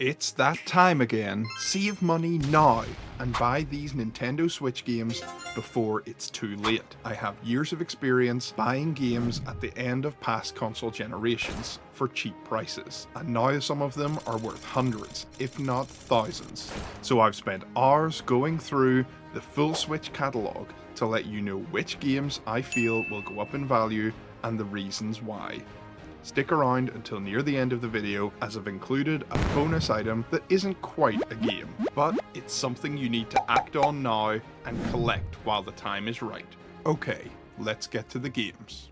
It's that time again. Save money now and buy these Nintendo Switch games before it's too late. I have years of experience buying games at the end of past console generations for cheap prices, and now some of them are worth hundreds, if not thousands. So I've spent hours going through the full Switch catalogue to let you know which games I feel will go up in value and the reasons why. Stick around until near the end of the video, as I've included a bonus item that isn't quite a game, but it's something you need to act on now and collect while the time is right. Okay, let's get to the games.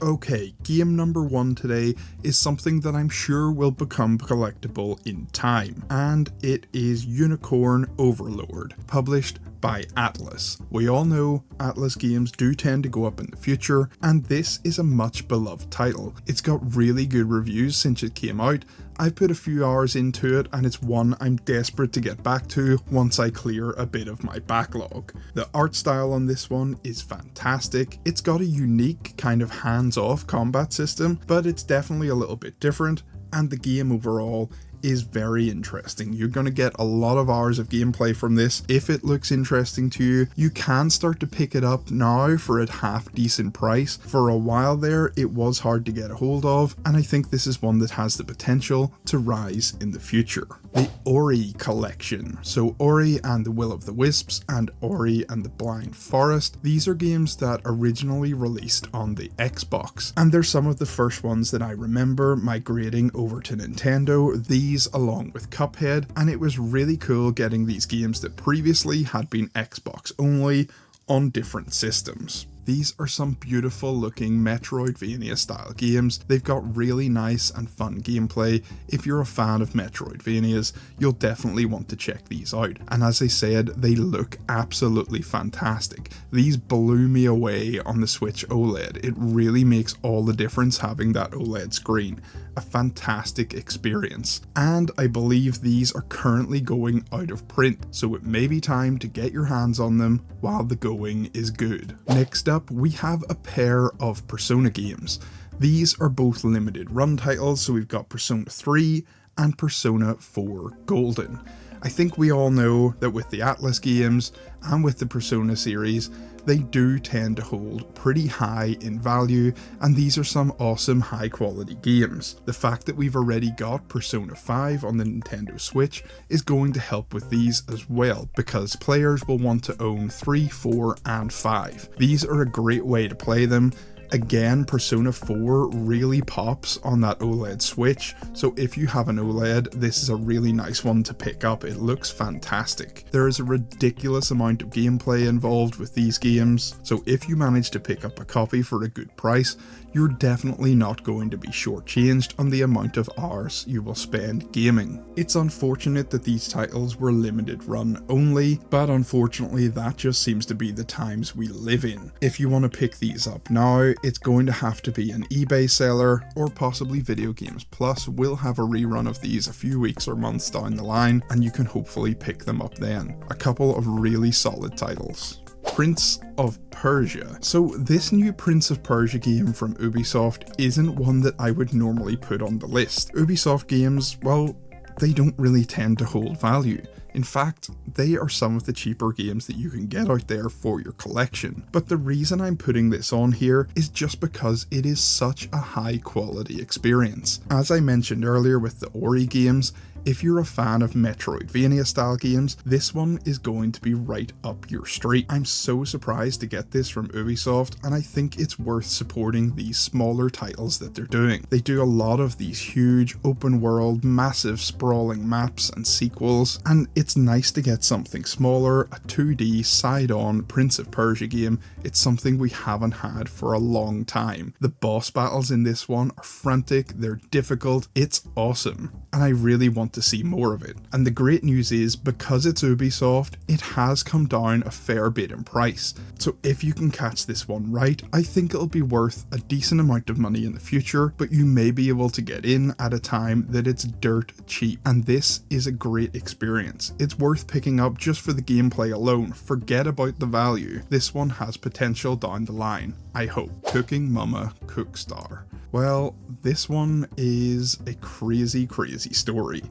Okay, game number 1 today is something that I'm sure will become collectible in time, and it is Unicorn Overlord, published by Atlas. We all know Atlas games do tend to go up in the future, and this is a much beloved title. It's got really good reviews since it came out. I've put a few hours into it, and it's one I'm desperate to get back to once I clear a bit of my backlog. The art style on this one is fantastic. It's got a unique kind of hands-off combat system, but it's definitely a little bit different, and the game overall is very interesting. You're going to get a lot of hours of gameplay from this. If it looks interesting to you, you can start to pick it up now for a half decent price. For a while there, it was hard to get a hold of, and I think this is one that has the potential to rise in the future. The AIE Collection. So Ori and the Will of the Wisps and Ori and the Blind Forest. These are games that originally released on the Xbox, and they're some of the first ones that I remember migrating over to Nintendo. These along with Cuphead, and it was really cool getting these games that previously had been Xbox only on different systems. These are some beautiful looking Metroidvania style games. They've got really nice and fun gameplay. If you're a fan of Metroidvanias, you'll definitely want to check these out. And as I said, they look absolutely fantastic. These blew me away on the Switch OLED. It really makes all the difference having that OLED screen. A fantastic experience. And I believe these are currently going out of print, so it may be time to get your hands on them while the going is good. Next up, we have a pair of Persona games. These are both limited run titles, so we've got Persona 3 and Persona 4 Golden. I think we all know that with the Atlas games and with the Persona series, they do tend to hold pretty high in value, and these are some awesome high quality games. The fact that we've already got Persona 5 on the Nintendo Switch is going to help with these as well, because players will want to own 3, 4 and 5. These are a great way to play them. Again, Persona 4 really pops on that OLED Switch, so if you have an OLED, this is a really nice one to pick up. It looks fantastic. There is a ridiculous amount of gameplay involved with these games, so if you manage to pick up a copy for a good price, you're definitely not going to be shortchanged on the amount of hours you will spend gaming. It's unfortunate that these titles were limited run only, but unfortunately that just seems to be the times we live in. If you want to pick these up now, it's going to have to be an eBay seller, or possibly Video Games Plus will have a rerun of these a few weeks or months down the line, and you can hopefully pick them up then. A couple of really solid titles. Prince of Persia. So this new Prince of Persia game from Ubisoft isn't one that I would normally put on the list. Ubisoft games, well, they don't really tend to hold value. In fact, they are some of the cheaper games that you can get out there for your collection. But the reason I'm putting this on here is just because it is such a high quality experience. As I mentioned earlier with the Ori games, if you're a fan of Metroidvania style games, this one is going to be right up your street. I'm so surprised to get this from Ubisoft, and I think it's worth supporting these smaller titles that they're doing. They do a lot of these huge open world, massive sprawling maps and sequels, and it's nice to get something smaller, a 2D side-on Prince of Persia game. It's something we haven't had for a long time. The boss battles in this one are frantic, they're difficult, it's awesome, and I really want want to see more of it. And the great news is, because it's Ubisoft, it has come down a fair bit in price. So if you can catch this one right, I think it'll be worth a decent amount of money in the future, but you may be able to get in at a time that it's dirt cheap. And this is a great experience. It's worth picking up just for the gameplay alone. Forget about the value. This one has potential down the line, I hope. Cooking Mama Cookstar. Well, this one is a crazy story.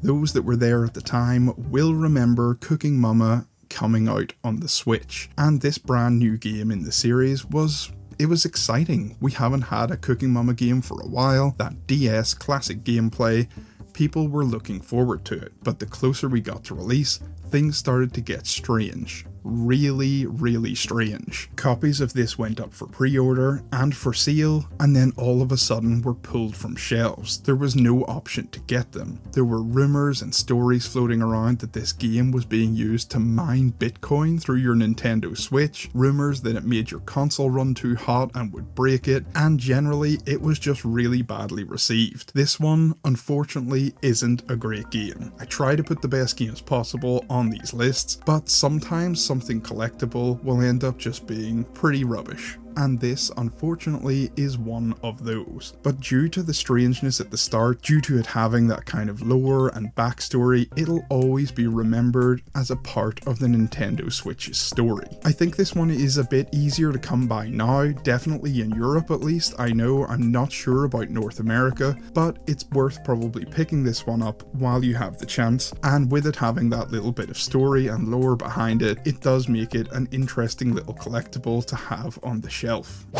Those that were there at the time will remember Cooking Mama coming out on the Switch, and this brand new game in the series was exciting. We haven't had a Cooking Mama game for a while. That DS classic gameplay, people were looking forward to it, but the closer we got to release, things started to get strange. Really strange. Copies of this went up for pre-order and for sale, and then all of a sudden were pulled from shelves. There was no option to get them. There were rumours and stories floating around that this game was being used to mine Bitcoin through your Nintendo Switch, rumours that it made your console run too hot and would break it, and generally it was just really badly received. This one, unfortunately, isn't a great game. I try to put the best games possible on these lists, but sometimes something collectible will end up just being pretty rubbish. And this, unfortunately, is one of those. But due to the strangeness at the start, due to it having that kind of lore and backstory, it'll always be remembered as a part of the Nintendo Switch's story. I think this one is a bit easier to come by now, definitely in Europe at least. I know, I'm not sure about North America, but it's worth probably picking this one up while you have the chance, and with it having that little bit of story and lore behind it, it does make it an interesting little collectible to have on the shelf.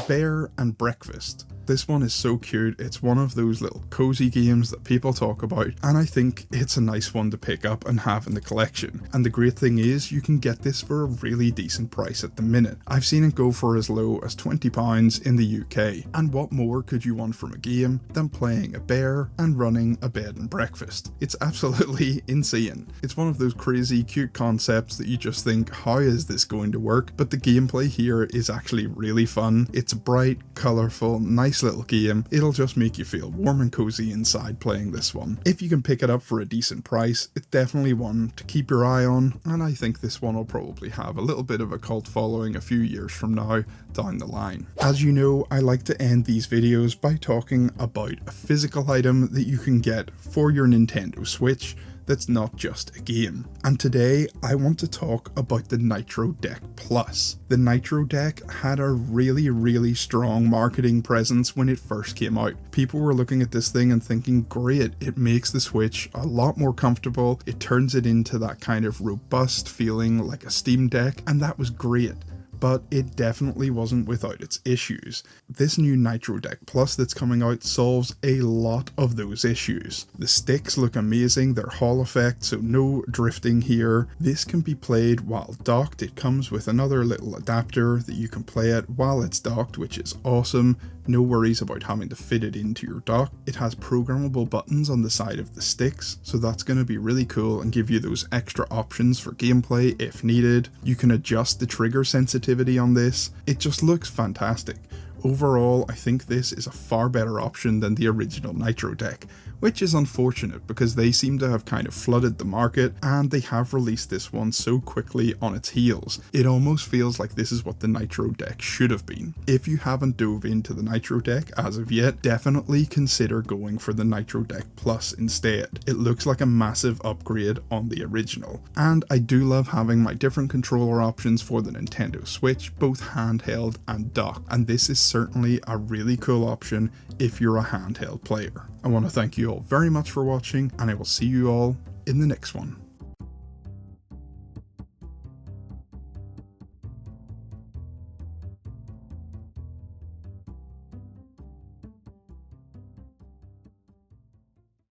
Bear and Breakfast. This one is so cute. It's one of those little cozy games that people talk about, and I think it's a nice one to pick up and have in the collection. And the great thing is, you can get this for a really decent price at the minute. I've seen it go for as low as £20 in the UK. And what more could you want from a game than playing a bear and running a bed and breakfast? It's absolutely insane. It's one of those crazy cute concepts that you just think, how is this going to work? But the gameplay here is actually really fun. It's bright, colourful, nice little game. It'll just make you feel warm and cozy inside playing this one. If you can pick it up for a decent price, it's definitely one to keep your eye on, and I think this one will probably have a little bit of a cult following a few years from now down the line. As you know, I like to end these videos by talking about a physical item that you can get for your Nintendo Switch that's not just a game. And today I want to talk about the Nitro Deck Plus. The Nitro Deck had a really strong marketing presence when it first came out. People were looking at this thing and thinking, great, it makes the Switch a lot more comfortable, it turns it into that kind of robust feeling like a Steam Deck, and that was great. But it definitely wasn't without its issues. This new Nitro Deck Plus that's coming out solves a lot of those issues. The sticks look amazing, they're Hall effect, so no drifting here. This can be played while docked. It comes with another little adapter that you can play it while it's docked, which is awesome. No worries about having to fit it into your dock. It has programmable buttons on the side of the sticks, so that's going to be really cool and give you those extra options for gameplay if needed. You can adjust the trigger sensitivity on this. It just looks fantastic. Overall, I think this is a far better option than the original Nitro Deck, which is unfortunate because they seem to have kind of flooded the market and they have released this one so quickly on its heels. It almost feels like this is what the Nitro Deck should have been. If you haven't dove into the Nitro Deck as of yet, definitely consider going for the Nitro Deck Plus instead. It looks like a massive upgrade on the original. And I do love having my different controller options for the Nintendo Switch, both handheld and dock, and this is certainly a really cool option if you're a handheld player. I want to thank you all very much for watching, and I will see you all in the next one.